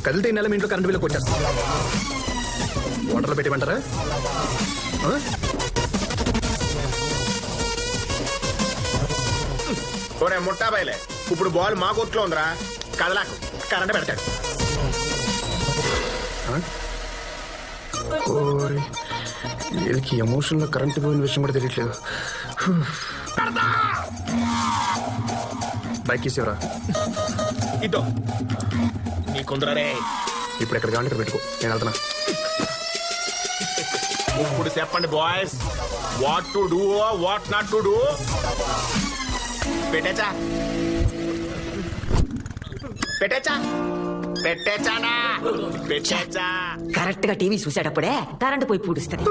కదిలితే నెల మీ ఇంట్లో కరెంట్ బిల్లు వచ్చేస్తా. వాటర్లో పెట్టిమంటారా? ఒరే ముట్టా బయలే, ఇప్పుడు బాల్ మా కోర్టులో ఉందిరా, కదలాకు, కరెంట్ పెడతాడు. వీళ్ళకి ఎమోషన్ లో కరెంట్ పోయిన విషయం కూడా తెలియట్లేదు. బైక్ ఇసేవరా? ఇదో నీకుందరే. ఇప్పుడు ఎక్కడ కావాలి ఇక్కడ పెట్టుకో, నేను వెళ్తున్నా. ఇప్పుడు చెప్పండి boys, what to do, what not to do. పెట్టేచా పెట్టేచా పెట్టేచానా పెట్టేచా. కరెక్ట్ గా టీవీ చూసేటప్పుడే కరెంట్ పోయి పూడుస్తుంది.